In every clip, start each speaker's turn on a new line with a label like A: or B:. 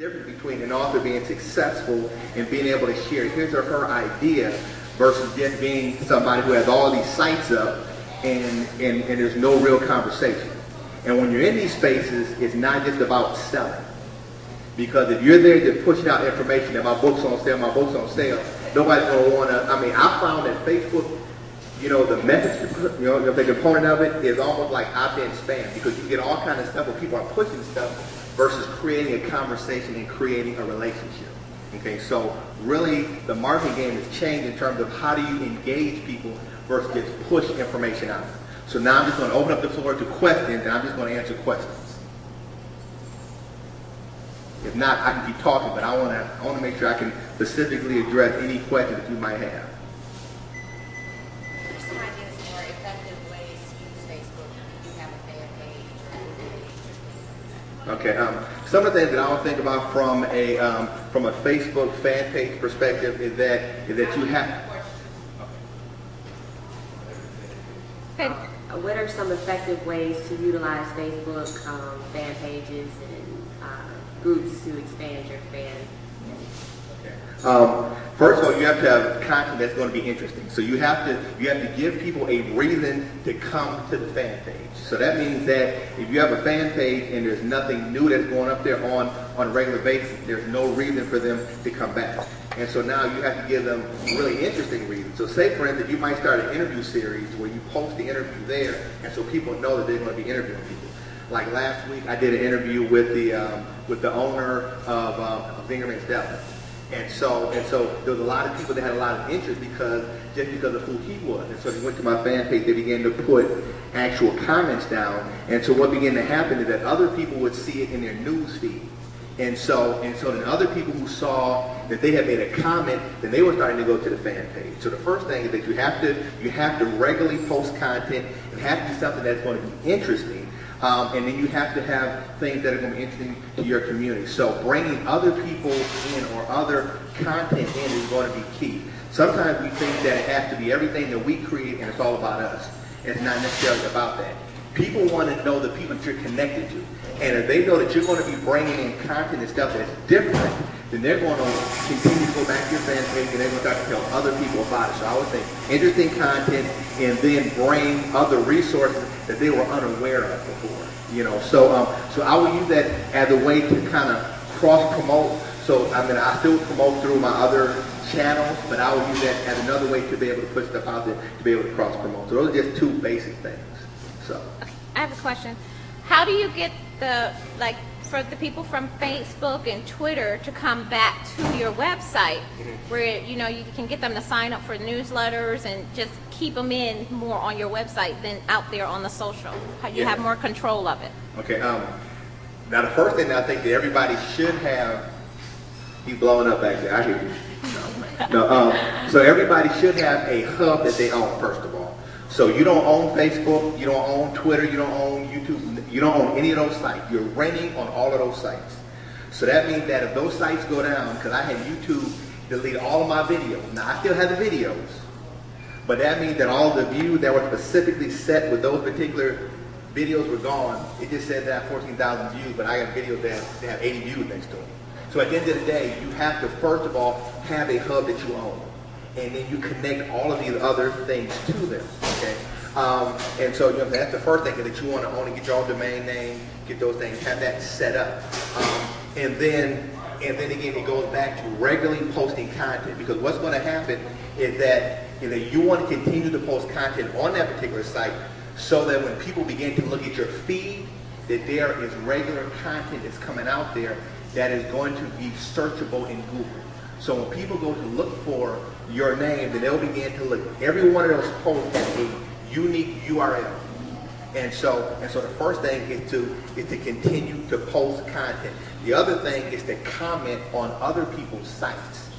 A: difference between an author being successful and being able to share his or her idea versus just being somebody who has all these sites up and there's no real conversation. And when you're in these spaces, it's not just about selling. Because if you're there just pushing out information that my book's on sale, nobody's going to want to, I found that Facebook, the message, the component of it is almost like opt-in spam, because you get all kinds of stuff where people are pushing stuff versus creating a conversation and creating a relationship. Okay, so really the marketing game has changed in terms of how do you engage people versus just push information out. So now I'm just going to open up the floor to questions, and I'm just going to answer questions. If not, I can keep talking, but I want to make sure I can specifically address any questions that you might have.
B: What are some ideas for effective ways to use Facebook if you have a fan page or
A: Okay. Some of the things that I would think about from a Facebook fan page perspective is that you have.
C: Okay. What are some effective ways to utilize Facebook fan pages and groups to expand your fan?
A: First of all, you have to have content that's going to be interesting. So you have to give people a reason to come to the fan page. So that means that if you have a fan page and there's nothing new that's going up there on a regular basis, there's no reason for them to come back. And so now you have to give them really interesting reasons. So say, for instance, you might start an interview series where you post the interview there, and so people know that they're going to be interviewing people. Like last week, I did an interview with the owner of Vingerman's Dabney. And so there was a lot of people that had a lot of interest because of who he was. And so they went to my fan page, they began to put actual comments down. And so what began to happen is that other people would see it in their news feed. And so then other people who saw that they had made a comment, then they were starting to go to the fan page. So the first thing is that you have to regularly post content. It has to be something that's going to be interesting. And then you have to have things that are going to be interesting to your community. So bringing other people in or other content in is going to be key. Sometimes we think that it has to be everything that we create and it's all about us. It's not necessarily about that. People want to know the people that you're connected to. And if they know that you're going to be bringing in content and stuff that's different, then they're going to continue to go back to your fan page and they're going to start to tell other people about it. So I would think interesting content and then bring other resources that they were unaware of before. So I would use that as a way to kind of cross-promote. So I still promote through my other channels, but I would use that as another way to be able to put stuff out there to be able to cross-promote. So those are just two basic things. So
D: I have a question. How do you get for the people from Facebook and Twitter to come back to your website where, you can get them to sign up for newsletters and just keep them in more on your website than out there on the social? How you have more control of it?
A: Okay. Now the first thing I think that everybody should have, he's blowing up back there, I hear you. No, so everybody should have a hub that they own, first of all. So you don't own Facebook, you don't own Twitter, you don't own YouTube, you don't own any of those sites. You're renting on all of those sites. So that means that if those sites go down, because I had YouTube delete all of my videos. Now I still have the videos, but that means that all the views that were specifically set with those particular videos were gone. It just said that I have 14,000 views, but I got videos that have 80 views next to them. So at the end of the day, you have to first of all have a hub that you own. And then you connect all of these other things to them, okay? And so that's the first thing that you want to own and get your own domain name, get those things, have that set up. And then again, it goes back to regularly posting content, because what's going to happen is that you want to continue to post content on that particular site so that when people begin to look at your feed, that there is regular content that's coming out there that is going to be searchable in Google. So when people go to look for your name, then they'll begin to look. Every one of those posts has a unique URL. And so the first thing is to continue to post content. The other thing is to comment on other people's sites.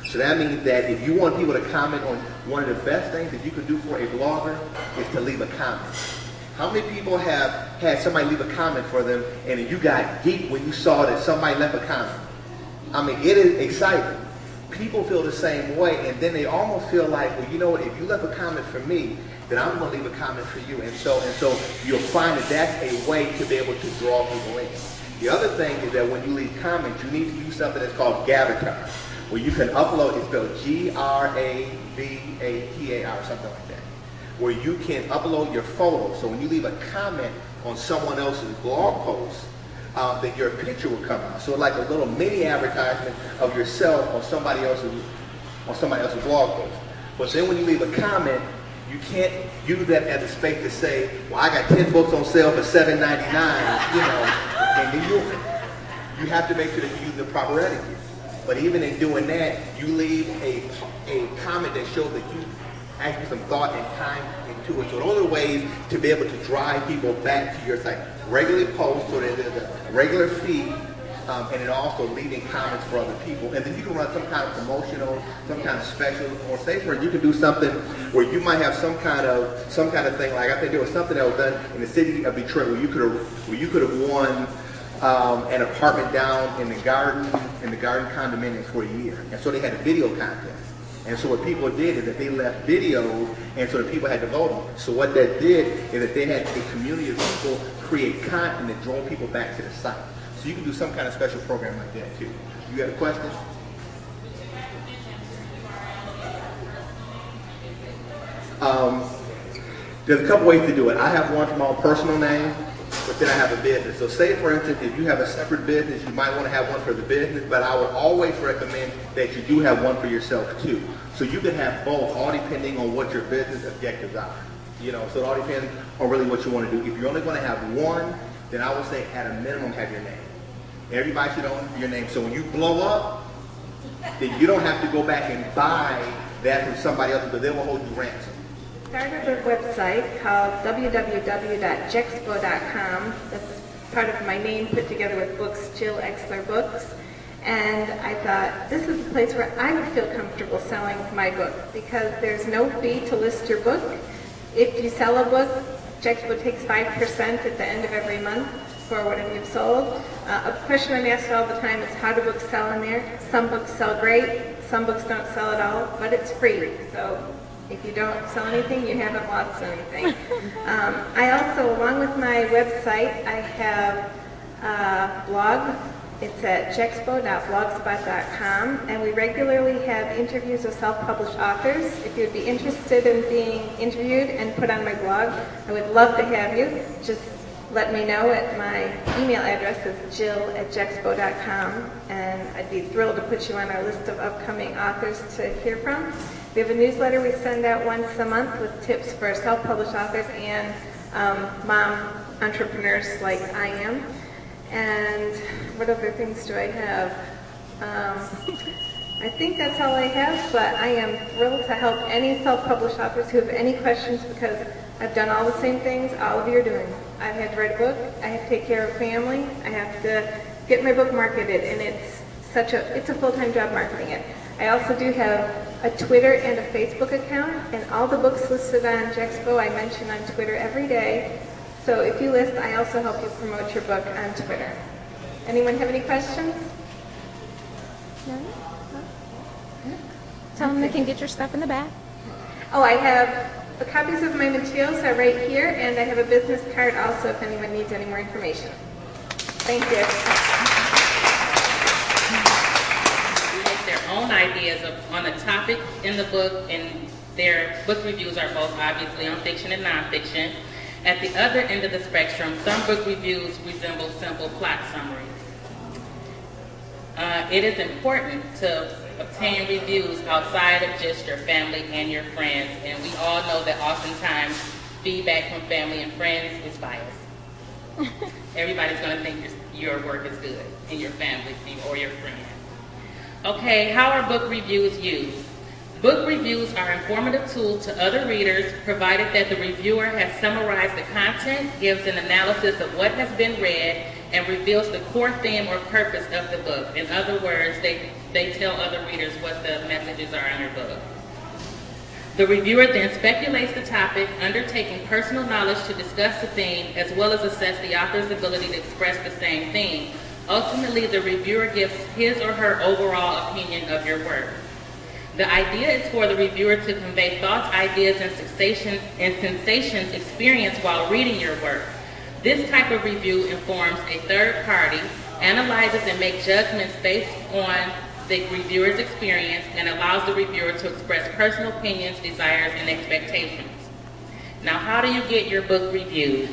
A: So that means that if you want people to comment on one of the best things that you can do for a blogger is to leave a comment. How many people have had somebody leave a comment for them and you got geeked when you saw that somebody left a comment? It is exciting. People feel the same way, and then they almost feel like, well, you know what, if you left a comment for me, then I'm going to leave a comment for you. And so you'll find that that's a way to be able to draw people in. The other thing is that when you leave comments, you need to use something that's called Gravatar, where you can upload, it's spelled Gravatar or something like that, where you can upload your photo. So when you leave a comment on someone else's blog post, then your picture will come out. So like a little mini advertisement of yourself on somebody else's blog post. But then when you leave a comment, you can't use that as a space to say, well, I got 10 books on sale for $7.99, and then you have to make sure that you use the proper etiquette. But even in doing that, you leave a comment that shows that you actually some thought and time into it. So those are ways to be able to drive people back to your site. Regularly post so that there's a regular feed, and then also leaving comments for other people. And then you can run some kind of promotional, some kind of special, or say for you can do something where you might have some kind of thing. Like I think there was something that was done in the city of Detroit where you could have won an apartment down in the garden condominiums for a year. And so they had a video contest. And so what people did is that they left videos, and so the people had to vote on it. So what that did is that they had a community of people create content that drove people back to the site. So you can do some kind of special program like that too. You got a question? There's a couple ways to do it. I have one for my own personal name, but then I have a business. So say, for instance, if you have a separate business, you might want to have one for the business, but I would always recommend that you do have one for yourself too. So you can have both, all depending on what your business objectives are. So it all depends on really what you want to do. If you're only going to have one, then I would say at a minimum have your name. Everybody should own your name. So when you blow up, then you don't have to go back and buy that from somebody else because they will hold you ransom.
E: Started a website called www.jexpo.com. That's part of my name put together with books, Jill Exler Books. And I thought, this is a place where I would feel comfortable selling my book because there's no fee to list your book. If you sell a book, Jexpo takes 5% at the end of every month for whatever you've sold. A question I'm asked all the time is, how do books sell in there? Some books sell great, some books don't sell at all, but it's free. So if you don't sell anything, you haven't lost anything. I also, along with my website, I have a blog. It's at jexpo.blogspot.com, and we regularly have interviews with self-published authors. If you'd be interested in being interviewed and put on my blog, I would love to have you. Just let me know. My email address is jill@jexpo.com, and I'd be thrilled to put you on our list of upcoming authors to hear from. We have a newsletter we send out once a month with tips for self-published authors and mom entrepreneurs like I am. And what other things do I have? I think that's all I have, but I am thrilled to help any self-published authors who have any questions because I've done all the same things all of you are doing. I've had to write a book, I have to take care of family, I have to get my book marketed, and it's a full-time job marketing it. I also do have a Twitter and a Facebook account, and all the books listed on Jexpo I mention on Twitter every day. So if you list, I also help you promote your book on Twitter. Anyone have any questions?
D: No? Tell them they can get your stuff in the back.
E: Oh, I have the copies of my materials are right here, and I have a business card also if anyone needs any more information. Thank you.
F: Make their own ideas on a topic in the book, and their book reviews are both obviously on fiction and nonfiction. At the other end of the spectrum, some book reviews resemble simple plot summaries. It is important to obtain reviews outside of just your family and your friends, and we all know that oftentimes feedback from family and friends is biased. Everybody's going to think your work is good in your family or your friends. Okay, how are book reviews used? Book reviews are informative tools to other readers, provided that the reviewer has summarized the content, gives an analysis of what has been read, and reveals the core theme or purpose of the book. In other words, they tell other readers what the messages are in your book. The reviewer then speculates the topic, undertaking personal knowledge to discuss the theme, as well as assess the author's ability to express the same theme. Ultimately, the reviewer gives his or her overall opinion of your work. The idea is for the reviewer to convey thoughts, ideas, and sensations experienced while reading your work. This type of review informs a third party, analyzes and makes judgments based on the reviewer's experience, and allows the reviewer to express personal opinions, desires, and expectations. Now, how do you get your book reviewed?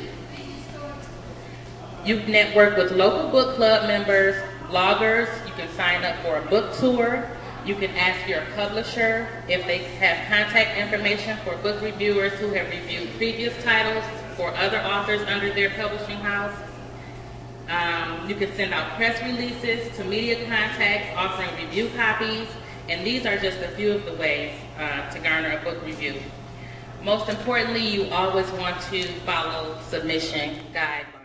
F: You network with local book club members, bloggers. You can sign up for a book tour. You can ask your publisher if they have contact information for book reviewers who have reviewed previous titles for other authors under their publishing house. You can send out press releases to media contacts offering review copies, and these are just a few of the ways to garner a book review. Most importantly, you always want to follow submission guidelines.